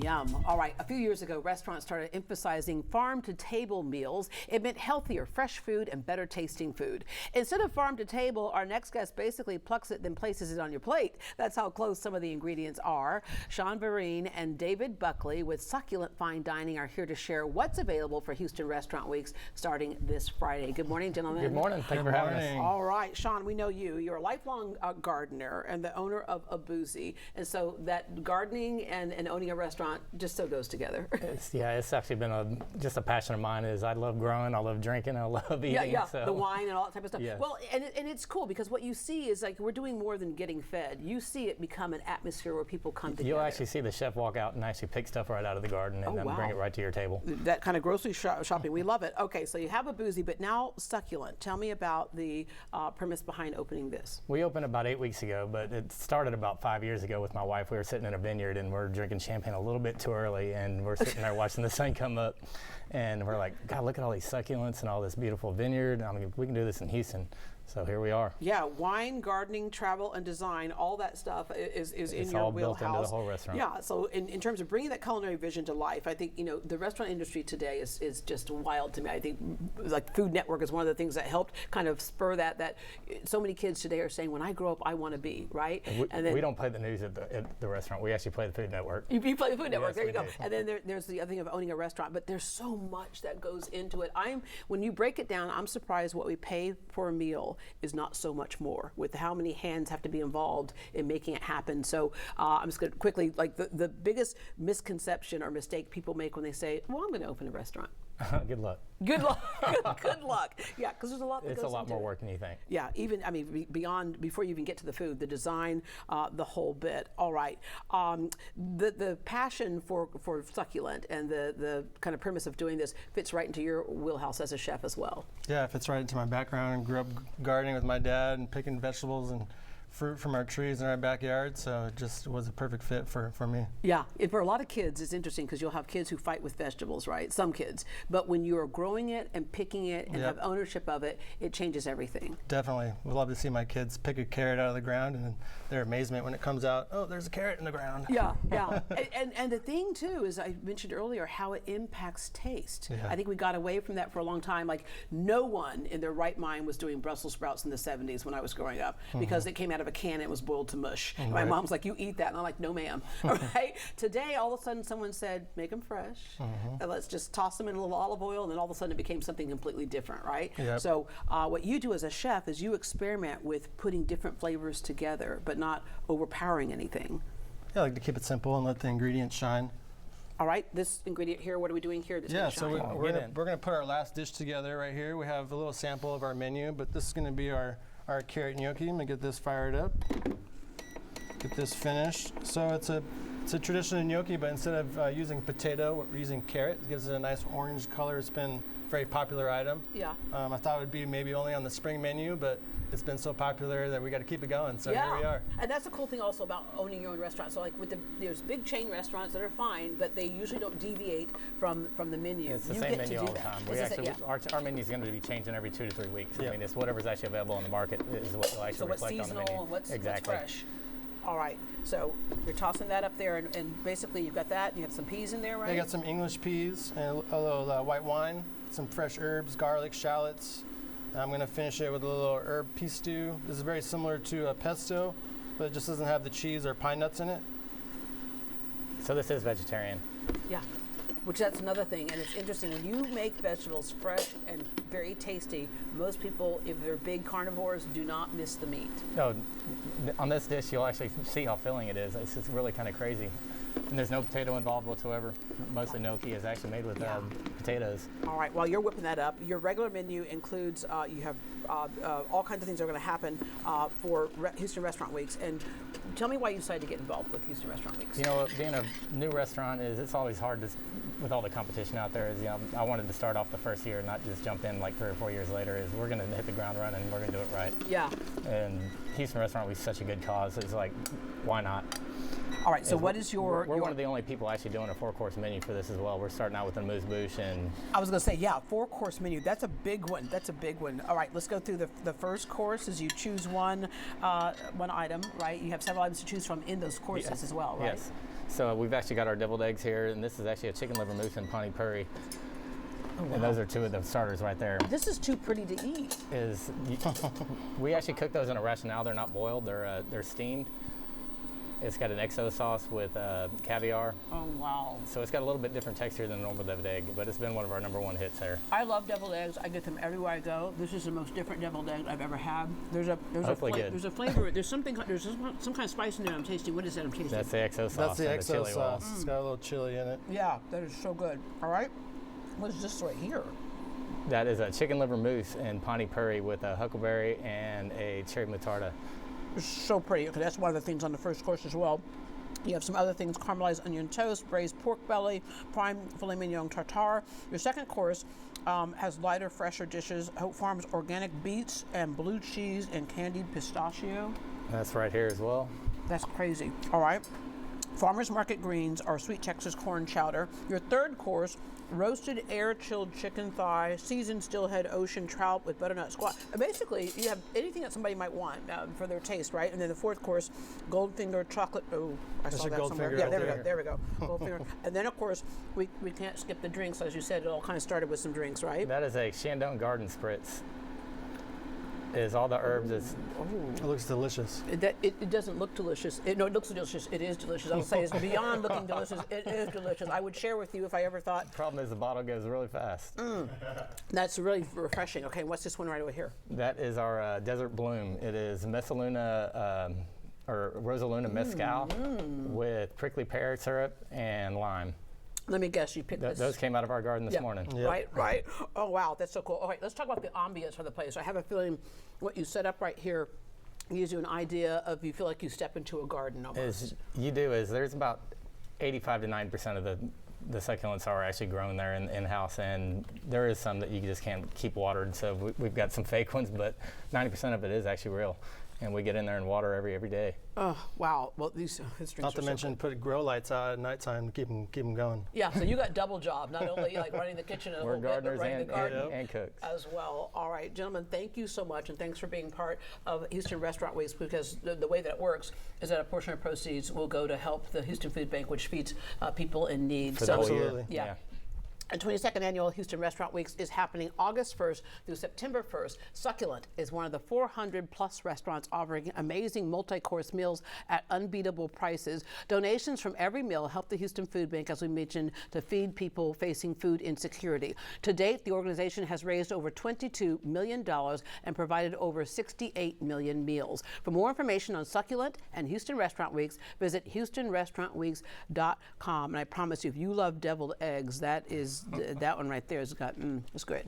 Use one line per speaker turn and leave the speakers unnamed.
Yum. All right. A few years ago, restaurants started emphasizing farm-to-table meals. It meant healthier, fresh food and better tasting food. Instead of farm-to-table, our next guest basically plucks it, then places it on your plate. That's how close some of the ingredients are. Shawn, Virene, and David Buckley with Succulent Fine Dining are here to share what's available for Houston Restaurant Weeks starting this Friday. Good morning, gentlemen.
Good morning. Thank you for having us.
All right. Shawn, we know you. You're a lifelong gardener and the owner of a boozy. And so that gardening and owning a restaurant just so goes together.
It's actually been just a passion of mine. I love growing, I love drinking, I love eating.
Yeah,
so.
The wine and all that type of stuff.
Yes.
Well, and it's cool because what you see is like we're doing more than getting fed. You see it become an atmosphere where people come together.
You'll actually see the chef walk out and actually pick stuff right out of the garden and then bring it right to your table.
That kind of grocery shopping, we love it. Okay, so you have a boozy, but now Succulent. Tell me about the premise behind opening this.
We opened about 8 weeks ago, but it started about 5 years ago with my wife. We were sitting in a vineyard and we're drinking champagne a little bit too early, and we're sitting there watching the sun come up, and we're like, God, look at all these succulents and all this beautiful vineyard. I mean, we can do this in Houston. So here we are.
Yeah, wine, gardening, travel, and design, all that stuff is in your
all
wheelhouse.
built into the whole restaurant.
Yeah, so in terms of bringing that culinary vision to life, I think, the restaurant industry today is just wild to me. I think like Food Network is one of the things that helped kind of spur that so many kids today are saying, when I grow up, I want to be, right?
And then, we don't play the news at the restaurant. We actually play the Food Network.
You play the Food Network, yes, there you go.
Do.
And then there's the other thing of owning a restaurant, but there's so much that goes into it. When you break it down, I'm surprised what we pay for a meal is not so much more, with how many hands have to be involved in making it happen. So I'm just going to quickly, like the biggest misconception or mistake people make when they say, well, I'm going to open a restaurant.
Good luck.
Good luck. Good luck. Yeah, because there's a lot that
It's
goes
a lot
into
more
it.
work than you think.
Yeah, even, I mean, before you even get to the food, the design, the whole bit. All right. The passion for Succulent and the kind of premise of doing this fits right into your wheelhouse as a chef as well.
Yeah, it fits right into my background. I grew up gardening with my dad and picking vegetables and fruit from our trees in our backyard, so it just was a perfect fit for me.
Yeah, and for a lot of kids, it's interesting because you'll have kids who fight with vegetables, right? Some kids. But when you're growing it and picking it and have ownership of it, it changes everything.
Definitely. We'd love to see my kids pick a carrot out of the ground and their amazement when it comes out, oh, there's a carrot in the ground.
Yeah, yeah. and the thing, too, is I mentioned earlier how it impacts taste.
Yeah.
I think we got away from that for a long time. Like, no one in their right mind was doing Brussels sprouts in the 70s when I was growing up because it came out of a can and it was boiled to mush. And my mom's like, you eat that? And I'm like, no, ma'am. All right? Today, all of a sudden, someone said, make them fresh, and let's just toss them in a little olive oil, and then all of a sudden it became something completely different, right?
Yep.
So what you do as a chef is you experiment with putting different flavors together, but not overpowering anything.
Yeah, I like to keep it simple and let the ingredients shine.
All right, this ingredient here, what are we doing here?
So we're gonna put our last dish together right here. We have a little sample of our menu, but this is gonna be our carrot gnocchi. I'm gonna get this fired up. Get this finished. So it's a traditional gnocchi, but instead of using potato, we're using carrot. It gives it a nice orange color. It's been a very popular item.
Yeah.
I thought it would be maybe only on the spring menu, but it's been so popular that we got to keep it going. So here we are.
And that's the cool thing also about owning your own restaurant. So like there's big chain restaurants that are fine, but they usually don't deviate from the menu.
It's the same menu all the time. Our menu is going to be changing every 2 to 3 weeks. I mean, it's whatever's actually available on the market is what will actually reflect on the menu.
So what's seasonal and what's fresh. All right, so you're tossing that up there, and basically you've got that, and you have some peas in there, right?
I got some English peas and a little white wine, some fresh herbs, garlic, shallots. I'm going to finish it with a little herb peas stew. This is very similar to a pesto, but it just doesn't have the cheese or pine nuts in it.
So this is vegetarian.
Yeah, which that's another thing, and it's interesting. When you make vegetables fresh and very tasty, most people, if they're big carnivores, do not miss the meat.
No, on this dish, you'll actually see how filling it is. It's just really kind of crazy. And there's no potato involved whatsoever. Mostly gnocchi is actually made with potatoes.
All right, while you're whipping that up, your regular menu includes, you have all kinds of things that are going to happen for Houston Restaurant Weeks. And tell me why you decided to get involved with Houston Restaurant Weeks.
You know, being a new restaurant, it's always hard with all the competition out there. I wanted to start off the first year, not just jump in like 3 or 4 years later. We're going to hit the ground running, and we're going to do it right.
Yeah.
And Houston Restaurant Week is such a good cause. It's like, why not?
All right, so what is your...
We're one of the only people actually doing a 4-course menu for this as well. We're starting out with a amuse-bouche and...
I was going to say, 4-course menu. That's a big one. That's a big one. All right, let's go through the first course as you choose one item, right? You have several items to choose from in those courses as well, right?
Yes. So we've actually got our deviled eggs here, and this is actually a chicken liver mousse and pani puri. And those are two of the starters right there.
This is too pretty to eat.
We actually cook those in a rationale. They're not boiled. They're steamed. It's got an XO sauce with caviar.
Oh, wow.
So it's got a little bit different texture than a normal deviled egg, but it's been one of our #1 hits there.
I love deviled eggs. I get them everywhere I go. This is the most different deviled egg I've ever had. There's a flavor. There's some kind of spice in there I'm tasting. What is that I'm tasting?
That's the XO sauce.
That's the
and
XO
chili oil.
sauce. It's got a little chili in it.
Yeah, that is so good. All right. What is this right here?
That is a chicken liver mousse and pani puri with a huckleberry and a cherry moutarda.
It's so pretty. Okay, that's one of the things on the first course as well. You have some other things: caramelized onion toast, braised pork belly, prime filet mignon tartare. Your second course has lighter, fresher dishes: Hope Farms organic beets and blue cheese and candied pistachio.
That's right here as well.
That's crazy. All right. Farmers Market greens or sweet Texas corn chowder. Your third course: roasted air-chilled chicken thigh, seasoned steelhead ocean trout with butternut squash. Basically, you have anything that somebody might want for their taste, right? And then the fourth course, Goldfinger chocolate. Oh, I saw that somewhere. Yeah, there we go. Goldfinger. And then, of course, we can't skip the drinks. As you said, it all kind of started with some drinks, right?
That is a Shandong Garden Spritz. Is all the herbs.
It looks delicious.
It doesn't look delicious. No, it looks delicious. It is delicious. I'll say it's beyond looking delicious. It is delicious. I would share with you if I ever thought.
The problem is the bottle goes really fast.
That's really refreshing. Okay, what's this one right over here?
That is our Desert Bloom. It is Messaluna or Rosaluna Mezcal with prickly pear syrup and lime.
Let me guess, you picked this.
Those came out of our garden this morning.
Yep. Right. Oh, wow, that's so cool. All right, let's talk about the ambience for the place. I have a feeling what you set up right here gives you an idea of you feel like you step into a garden almost.
There's about 85 to 90% of the succulents are actually grown there in-house, and there is some that you just can't keep watered, so we've got some fake ones, but 90% of it is actually real. And we get in there and water every day.
Oh, wow. Well, these drinks
Not to mention put grow lights out at nighttime to keep them going.
Yeah, so you got double job, not only like running the kitchen a
We're
little bit, but running the garden
and cooks
as well. All right, gentlemen, thank you so much, and thanks for being part of Houston Restaurant Weeks, because the way that it works is that a portion of proceeds will go to help the Houston Food Bank, which feeds people in need.
For the whole year.
Yeah. And 22nd Annual Houston Restaurant Weeks is happening August 1st through September 1st. Succulent is one of the 400+ restaurants offering amazing multi-course meals at unbeatable prices. Donations from every meal help the Houston Food Bank, as we mentioned, to feed people facing food insecurity. To date, the organization has raised over $22 million and provided over 68 million meals. For more information on Succulent and Houston Restaurant Weeks, visit HoustonRestaurantWeeks.com. And I promise you, if you love deviled eggs, that one right there has got, it's great.